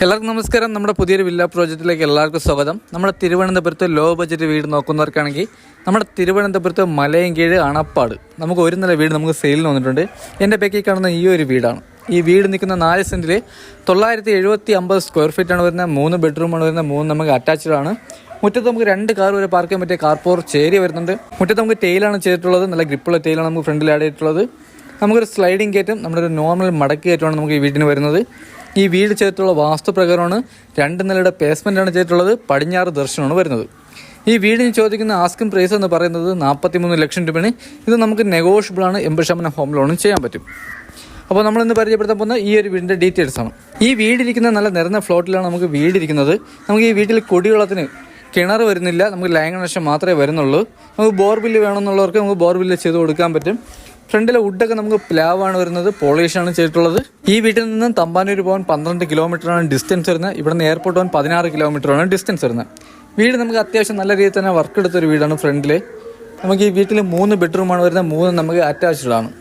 എല്ലാവർക്കും നമസ്കാരം. നമ്മുടെ പുതിയൊരു വില്ല പ്രോജക്റ്റിലേക്ക് എല്ലാവർക്കും സ്വാഗതം. നമ്മുടെ തിരുവനന്തപുരത്ത് ലോ ബഡ്ജറ്റ് വീട് നോക്കുന്നവർക്കാണെങ്കിൽ നമ്മുടെ തിരുവനന്തപുരത്ത് മലയൻകീഴ് അണപ്പാട് നമുക്ക് ഒരു നില വീട് നമുക്ക് സെയിലിന് വന്നിട്ടുണ്ട്. എൻ്റെ ബാക്കിൽ കാണുന്ന ഈ ഒരു വീടാണ്. ഈ വീട് നിൽക്കുന്ന 4 സെൻറ്റിൽ 970 സ്ക്വയർ ഫീറ്റാണ് വരുന്നത്. 3 ബെഡ്റൂമാണ് വരുന്നത്. 3 നമുക്ക് അറ്റാച്ച്ഡ് ആണ്. മുറ്റത്ത് നമുക്ക് 2 കാർ വരെ പാർക്ക് ചെയ്യാൻ പറ്റിയ കാർ പോർച്ച് ഏരിയ വരുന്നുണ്ട്. മുറ്റത്ത് നമുക്ക് ടൈലാണ് ചെയ്തിട്ടുള്ളത്. നല്ല ഗ്രിപ്പുള്ള ടൈലാണ് നമുക്ക് ഫ്രണ്ടിൽ ആഡ് ചെയ്തിട്ടുള്ളത്. നമുക്കൊരു സ്ലൈഡിങ് ഗേറ്റും നമ്മുടെ ഒരു നോർമൽ മടക്ക് ഗേറ്റുമാണ് നമുക്ക് ഈ വീടിന് വരുന്നത്. ഈ വീട് ചെയ്തിട്ടുള്ള വാസ്തുപ്രകാരമാണ് 2 നിലയുടെ പേസ്മെൻറ്റാണ് ചെയ്തിട്ടുള്ളത്. പടിഞ്ഞാറ് ദർശനമാണ് വരുന്നത്. ഈ വീടിന് ചോദിക്കുന്ന ആസ്കിംഗ് പ്രൈസ് എന്ന് പറയുന്നത് 43 ലക്ഷം രൂപയാണ്. ഇത് നമുക്ക് നെഗോഷ്യബിളാണ്. 80% ഹോം ലോണും ചെയ്യാൻ പറ്റും. അപ്പോൾ നമ്മളിന്ന് പരിചയപ്പെടുത്താൻ പോകുന്ന ഈ ഒരു വീടിൻ്റെ ഡീറ്റെയിൽസാണ്. ഈ വീടിരിക്കുന്ന നല്ല നിറഞ്ഞ ഫ്ലോട്ടിലാണ് നമുക്ക് വീടിരിക്കുന്നത്. നമുക്ക് ഈ വീട്ടിൽ കുടിവെള്ളത്തിന് കിണർ വരുന്നില്ല. നമുക്ക് ലൈൻ കണക്ഷൻ മാത്രമേ വരുന്നുള്ളൂ. നമുക്ക് ബോർബില്ല് വേണമെന്നുള്ളവർക്ക് നമുക്ക് ബോർബില്ല് ചെയ്ത് കൊടുക്കാൻ പറ്റും. ഫ്രണ്ടിലെ വുഡൊക്കെ നമുക്ക് പ്ലാവാണ് വരുന്നത്. പോളിഷാണ് ചെയ്തിട്ടുള്ളത്. ഈ വീട്ടിൽ നിന്നും തമ്പാനൂർ പോകാൻ 12 കിലോമീറ്ററാണ് ഡിസ്റ്റൻസ് വരുന്നത്. ഇവിടെ നിന്ന് എയർപോർട്ട് പോകാൻ 16 കിലോമീറ്ററാണ് ഡിസ്റ്റൻസ് വരുന്നത്. വീട് നമുക്ക് അത്യാവശ്യം നല്ല രീതിയിൽ തന്നെ വർക്ക് എടുത്തൊരു വീടാണ്. ഫ്രണ്ടിൽ നമുക്ക് ഈ വീട്ടിൽ 3 ബെഡ്റൂമാണ് വരുന്നത്. 3 നമുക്ക് അറ്റാച്ച്ഡ് ആണ്.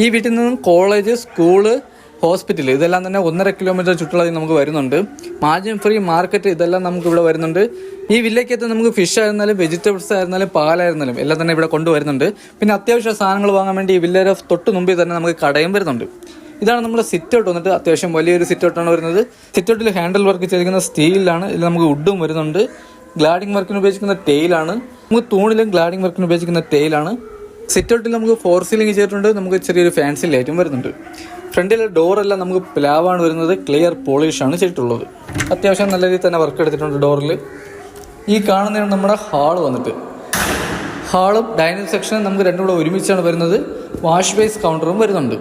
ഈ വീട്ടിൽ നിന്നും കോളേജ്, സ്കൂള്, ഹോസ്പിറ്റൽ ഇതെല്ലാം തന്നെ 1.5 കിലോമീറ്റർ ചുറ്റളവിൽ നമുക്ക് വരുന്നുണ്ട്. മാർജിൻ ഫ്രീ മാർക്കറ്റ് ഇതെല്ലാം നമുക്ക് ഇവിടെ വരുന്നുണ്ട്. ഈ വില്ലയ്ക്കകത്ത് നമുക്ക് ഫിഷ് ആയിരുന്നാലും വെജിറ്റബിൾസ് ആയിരുന്നാലും പാലായിരുന്നാലും എല്ലാം തന്നെ ഇവിടെ കൊണ്ടുവരുന്നുണ്ട്. പിന്നെ അത്യാവശ്യ സാധനങ്ങൾ വാങ്ങാൻ വേണ്ടി ഈ വില്ലയുടെ തൊട്ട് മുമ്പിൽ തന്നെ നമുക്ക് കടയും വരുന്നുണ്ട്. ഇതാണ് നമ്മുടെ സിറ്റ് ഔട്ട് വന്നിട്ട്. അത്യാവശ്യം വലിയൊരു സിറ്റ് ഔട്ടാണ് വരുന്നത്. സിറ്റ് ഔട്ടിൽ ഹാൻഡിൽ വർക്ക് ചെയ്തിരിക്കുന്ന സ്റ്റീലാണ്. ഇതിൽ നമുക്ക് വുഡും വരുന്നുണ്ട്. ഗ്ലാഡിംഗ് വർക്കിന് ഉപയോഗിക്കുന്ന ടൈലാണ്. നമുക്ക് തൂണിലും ഗ്ലാഡിംഗ് വർക്കിന് ഉപയോഗിക്കുന്ന ടൈലാണ്. സിറ്റ് ഔട്ടിൽ നമുക്ക് 4 സീലിംഗ് ചെയ്തിട്ടുണ്ട്. നമുക്ക് ചെറിയൊരു ഫാൻസി ലൈറ്റും വരുന്നുണ്ട്. ഫ്രണ്ടിലെ ഡോറെല്ലാം നമുക്ക് പ്ലാവാണ് വരുന്നത്. ക്ലിയർ പോളിഷാണ് ചെയ്തിട്ടുള്ളത്. അത്യാവശ്യം നല്ല രീതിയിൽ തന്നെ വർക്ക് എടുത്തിട്ടുണ്ട് ഡോറിൽ. ഈ കാണുന്നതാണ് നമ്മുടെ ഹാള് വന്നിട്ട്. ഹാളും ഡൈനിങ് സെക്ഷനും നമുക്ക് രണ്ടും കൂടെ ഒരുമിച്ചാണ് വരുന്നത്. വാഷ് ബേസ് കൗണ്ടറും വരുന്നുണ്ട്.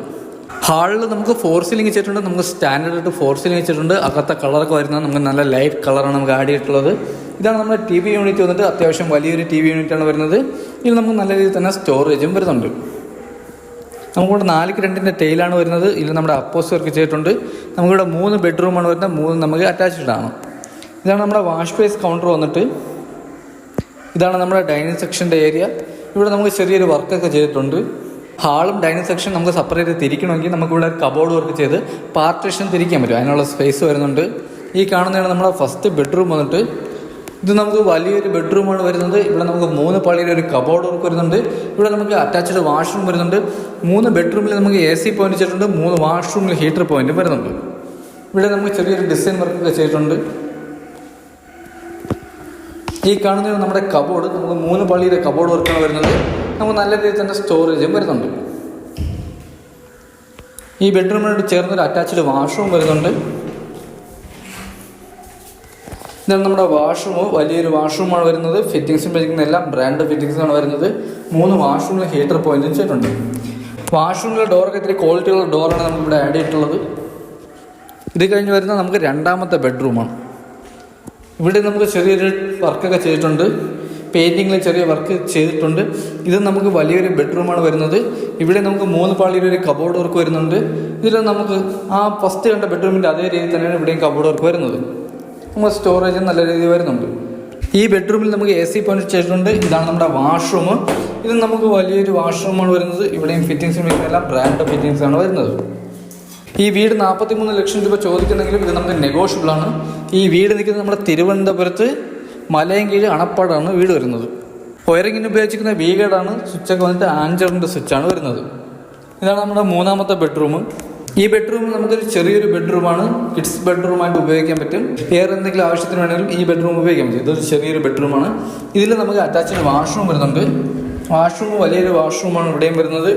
ഹാളിൽ നമുക്ക് 4 സീലിംഗ് ചെയ്തിട്ടുണ്ട്. നമുക്ക് സ്റ്റാൻഡേർഡ് ആയിട്ട് 4 സീലിംഗ് ചെയ്തിട്ടുണ്ട്. അകത്തെ കളറൊക്കെ വരുന്നത് നമുക്ക് നല്ല ലൈറ്റ് കളറാണ് നമുക്ക് ആഡ് ചെയ്തിട്ടുള്ളത്. ഇതാണ് നമ്മുടെ TV യൂണിറ്റ് വന്നിട്ട്. അത്യാവശ്യം വലിയൊരു TV യൂണിറ്റാണ് വരുന്നത്. ഇതിൽ നമുക്ക് നല്ല രീതിയിൽ തന്നെ സ്റ്റോറേജും വരുന്നുണ്ട്. നമുക്കിവിടെ 4:2 ടൈലാണ് വരുന്നത്. ഇതിൽ നമ്മുടെ അപ്പോസ് വർക്ക് ചെയ്തിട്ടുണ്ട്. നമുക്കിവിടെ 3 ബെഡ്റൂമാണ് വരുന്നത്. 3 നമുക്ക് അറ്റാച്ച്ഡ് ആണ്. ഇതാണ് നമ്മുടെ വാഷ് ബേസ് കൗണ്ടർ വന്നിട്ട്. ഇതാണ് നമ്മുടെ ഡൈനിങ് സെക്ഷൻ്റെ ഏരിയ. ഇവിടെ നമുക്ക് ചെറിയൊരു വർക്കൊക്കെ ചെയ്തിട്ടുണ്ട്. ഹാളും ഡൈനിങ് സെക്ഷൻ നമുക്ക് സെപ്പറേറ്റ് തിരിക്കണമെങ്കിൽ നമുക്കിവിടെ കബോർഡ് വർക്ക് ചെയ്ത് പാർട്ടീഷൻ തിരിക്കാൻ പറ്റും. അതിനുള്ള സ്പേസ് വരുന്നുണ്ട്. ഈ കാണുന്നതാണ് നമ്മുടെ ഫസ്റ്റ് ബെഡ്റൂം വന്നിട്ട്. ഇത് നമുക്ക് വലിയൊരു ബെഡ്റൂമാണ് വരുന്നത്. ഇവിടെ നമുക്ക് 3 പാളിയുടെ ഒരു കബോർഡ് വർക്ക് വരുന്നുണ്ട്. ഇവിടെ നമുക്ക് അറ്റാച്ച്ഡ് വാഷ്റൂം വരുന്നുണ്ട്. 3 ബെഡ്റൂമിൽ നമുക്ക് AC പോയിന്റ് ചെയ്തിട്ടുണ്ട്. 3 വാഷ്റൂമിൽ ഹീറ്റർ പോയിന്റും വരുന്നുണ്ട്. ഇവിടെ നമുക്ക് ചെറിയൊരു ഡിസൈൻ വർക്കൊക്കെ ചെയ്തിട്ടുണ്ട്. ഈ കാണുന്നത് നമ്മുടെ കബോർഡ്. നമുക്ക് 3 പാളിയുടെ കബോർഡ് വർക്കാണ് വരുന്നത്. നമുക്ക് നല്ല രീതിയിൽ തന്നെ സ്റ്റോറേജും വരുന്നുണ്ട്. ഈ ബെഡ്റൂമിനോട് ചേർന്നൊരു അറ്റാച്ച്ഡ് വാഷ്റൂം വരുന്നുണ്ട്. ഇതാണ് നമ്മുടെ വാഷ്റൂം. വലിയൊരു വാഷ്റൂമാണ് വരുന്നത്. ഫിറ്റിങ്സും ഉപയോഗിക്കുന്ന എല്ലാം ബ്രാൻഡ് ഫിറ്റിങ്സാണ് വരുന്നത്. 3 വാഷ്റൂമിൽ ഹീറ്റർ പോയിന്റും ചെയ്തിട്ടുണ്ട്. വാഷ്റൂമിലെ ഡോറൊക്കെ ഇത്തിരി ക്വാളിറ്റിയുള്ള ഡോറാണ് നമുക്കിവിടെ ആഡ് ചെയ്തിട്ടുള്ളത്. ഇത് കഴിഞ്ഞ് വരുന്ന നമുക്ക് 2ാമത്തെ ബെഡ്റൂമാണ്. ഇവിടെ നമുക്ക് ചെറിയൊരു വർക്കൊക്കെ ചെയ്തിട്ടുണ്ട്. പെയിൻറ്റിങ്ങിൽ ചെറിയ വർക്ക് ചെയ്തിട്ടുണ്ട്. ഇത് നമുക്ക് വലിയൊരു ബെഡ്റൂമാണ് വരുന്നത്. ഇവിടെ നമുക്ക് 3 പാളിയുടെ ഒരു കബോർഡ് വർക്ക് വരുന്നുണ്ട്. ഇതിൽ നമുക്ക് ആ ഫസ്റ്റ് കണ്ട ബെഡ്റൂമിൻ്റെ അതേ രീതിയിൽ തന്നെയാണ് ഇവിടെയും കബോർഡ് വർക്ക് വരുന്നത്. നമുക്ക് സ്റ്റോറേജും നല്ല രീതിയിൽ വരുന്നുണ്ട്. ഈ ബെഡ്റൂമിൽ നമുക്ക് AC പോയിന്റ് ചെയ്തിട്ടുണ്ട്. ഇതാണ് നമ്മുടെ വാഷ്റൂം. ഇത് നമുക്ക് വലിയൊരു വാഷ്റൂമാണ് വരുന്നത്. ഇവിടെയും ഫിറ്റിങ്സും എല്ലാം ബ്രാൻഡ് ഫിറ്റിങ്സാണ് വരുന്നത്. ഈ വീട് 43 ലക്ഷം രൂപ ചോദിക്കുന്നെങ്കിലും ഇത് നമുക്ക് നെഗോഷ്യബിളാണ്. ഈ വീട് നിൽക്കുന്നത് നമ്മുടെ തിരുവനന്തപുരത്ത് മലയൻകീഴ് അണപ്പാടാണ് വീട് വരുന്നത്. വയറിങ്ങിന് ഉപയോഗിച്ചിരിക്കുന്ന വീഗേഡാണ്. സ്വിച്ചൊക്കെ വന്നിട്ട് ആഞ്ചറിൻ്റെ സ്വിച്ചാണ് വരുന്നത്. ഇതാണ് നമ്മുടെ 3ാമത്തെ ബെഡ്റൂം. ഈ ബെഡ്റൂം നമുക്കൊരു ചെറിയൊരു ബെഡ്റൂമാണ്. കിഡ്സ് ബെഡ്റൂമായിട്ട് ഉപയോഗിക്കാൻ പറ്റും. വേറെ എന്തെങ്കിലും ആവശ്യത്തിന് വേണമെങ്കിലും ഈ ബെഡ്റൂം ഉപയോഗിക്കാൻ പറ്റും. ഇതൊരു ചെറിയൊരു ബെഡ്റൂമാണ്. ഇതിൽ നമുക്ക് അറ്റാച്ച്ഡ് വാഷ്റൂം വരുന്നുണ്ട്. വാഷ്റൂം വലിയൊരു വാഷ്റൂമാണ് ഇവിടെയും വരുന്നത്.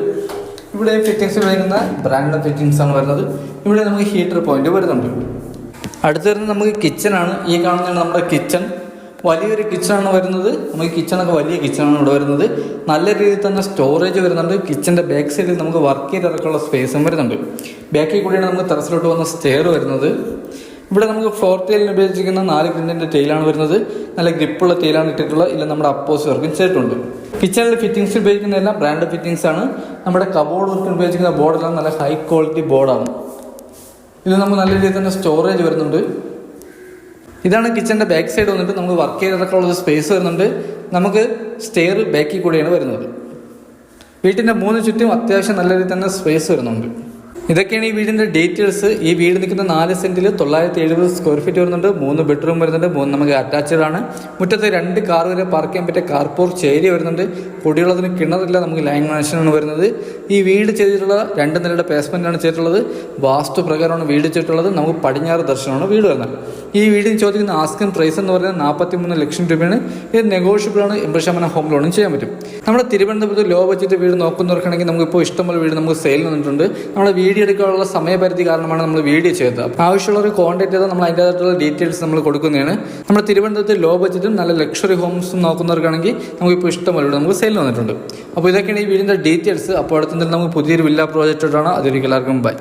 ഇവിടെ ഫിറ്റിങ്സ് ഉപയോഗിക്കുന്ന ബ്രാൻഡ് ഫിറ്റിങ്സാണ് വരുന്നത്. ഇവിടെ നമുക്ക് ഹീറ്റർ പോയിന്റ് വരുന്നുണ്ട്. അടുത്ത് വരുന്നത് നമുക്ക് കിച്ചണാണ്. ഈ കാണുന്നതാണ് നമ്മുടെ കിച്ചൺ. വലിയൊരു കിച്ചണാണ് വരുന്നത്. നമുക്ക് കിച്ചണൊക്കെ വലിയ കിച്ചണാണ് ഇവിടെ വരുന്നത്. നല്ല രീതിയിൽ തന്നെ സ്റ്റോറേജ് വരുന്നുണ്ട്. കിച്ചൻ്റെ ബാക്ക് സൈഡിൽ നമുക്ക് വർക്ക് ചെയ്തിറക്കാനുള്ള സ്പേസും വരുന്നുണ്ട്. ബാക്കിൽ കൂടിയാണ് നമുക്ക് ടെറസിലോട്ട് വന്ന സ്റ്റെയർ വരുന്നത്. ഇവിടെ നമുക്ക് ഫ്ലോർ ടൈലിന് ഉപയോഗിച്ചിരിക്കുന്ന 4 ടൈലാണ് വരുന്നത്. നല്ല ഗ്രിപ്പുള്ള ടൈലാണ് ഇട്ടിട്ടുള്ളത്. ഇല്ല നമ്മുടെ അപ്പോസ് വർക്കും ചെയ്തിട്ടുണ്ട്. കിച്ചണിൽ ഫിറ്റിങ്സ് ഉപയോഗിക്കുന്ന എല്ലാം ബ്രാൻഡ് ഫിറ്റിങ്സ് ആണ്. നമ്മുടെ കബോർഡ് വർക്കിന് ഉപയോഗിച്ചിരിക്കുന്ന ബോർഡെല്ലാം നല്ല ഹൈ ക്വാളിറ്റി ബോർഡാണ്. ഇത് നമുക്ക് നല്ല രീതിയിൽ തന്നെ സ്റ്റോറേജ് വരുന്നുണ്ട്. ഇതാണ് കിച്ചൻ്റെ ബാക്ക് സൈഡ് വന്നിട്ട് നമുക്ക് വർക്ക് ചെയ്തിറക്കാനുള്ള സ്പേസ് വരുന്നുണ്ട്. നമുക്ക് സ്റ്റെയർ ബാക്കിൽ കൂടെയാണ് വരുന്നത്. വീട്ടിൻ്റെ 3 ചുറ്റും അത്യാവശ്യം നല്ല രീതിയിൽ തന്നെ സ്പേസ് വരുന്നുണ്ട്. ഇതൊക്കെയാണ് ഈ വീടിൻ്റെ ഡീറ്റെയിൽസ്. ഈ വീട് നിൽക്കുന്ന 4 സെൻറ്റിൽ 970 സ്ക്വയർ ഫീറ്റ് വരുന്നുണ്ട്. 3 ബെഡ്റൂം വരുന്നുണ്ട്. 3 നമുക്ക് അറ്റാച്ച്ഡ് ആണ്. മുറ്റത്ത് 2 കാർ വരെ പാർക്ക് ചെയ്യാൻ പറ്റിയ കാർ പോർച്ച് ഏരിയ വരുന്നുണ്ട്. കുടിവെള്ളത്തിന് കിണറില്ല, നമുക്ക് ലൈൻ കണക്ഷനാണ് വരുന്നത്. ഈ വീട് ചെയ്തിട്ടുള്ള 2 നിലയുടെ പേസ്മെൻ്റാണ് ചെയ്തിട്ടുള്ളത്. വാസ്തു പ്രകാരമാണ് വീട് ചെയ്തിട്ടുള്ളത്. നമുക്ക് പടിഞ്ഞാറ് ദർശനമാണ് വീട് വരുന്നത്. ഈ വീടിന് ചോദിക്കുന്ന ആസ്കിംഗ് പ്രൈസ് എന്ന് പറയുന്നത് 43 ലക്ഷം രൂപയാണ്. ഇത് നെഗോഷ്യബിൾ ആണ്. 80% ഹോം ലോണും ചെയ്യാൻ പറ്റും. നമ്മുടെ തിരുവനന്തപുരത്ത് ലോ ബഡ്ജറ്റ് വീട് നോക്കുന്നവർക്കാണെങ്കിൽ നമുക്കിപ്പോൾ ഇഷ്ടംപോലെ വീട് നമുക്ക് സെയിൽ വന്നിട്ടുണ്ട്. നമ്മുടെ വീഡിയോ എടുക്കാനുള്ള സമയപരിധി കാരണമാണ് നമ്മൾ വീഡിയോ ചെയ്തത്. ആവശ്യമുള്ളവർ കോൺടാക്ട് ചെയ്താൽ നമ്മൾ അതിൻ്റെതായിട്ടുള്ള ഡീറ്റെയിൽസ് നമ്മൾ കൊടുക്കുന്നതാണ്. നമ്മുടെ തിരുവനന്തപുരത്ത് ലോ ബഡ്ജറ്റും നല്ല ലക്ഷറി ഹോംസും നോക്കുന്നവർക്കാണെങ്കിൽ നമുക്കിപ്പോൾ ഇഷ്ടംപോലെ വീട് നമുക്ക് സെയിൽ വന്നിട്ടുണ്ട്. അപ്പോൾ ഇതൊക്കെയാണ് ഈ വീടിൻ്റെ ഡീറ്റെയിൽസ്. അപ്പോൾ അടുത്തെന്തെങ്കിലും നമുക്ക് പുതിയൊരു വില്ല പ്രോജക്റ്റാണ്. അതൊരിക്കലും എല്ലാവർക്കും ബൈ.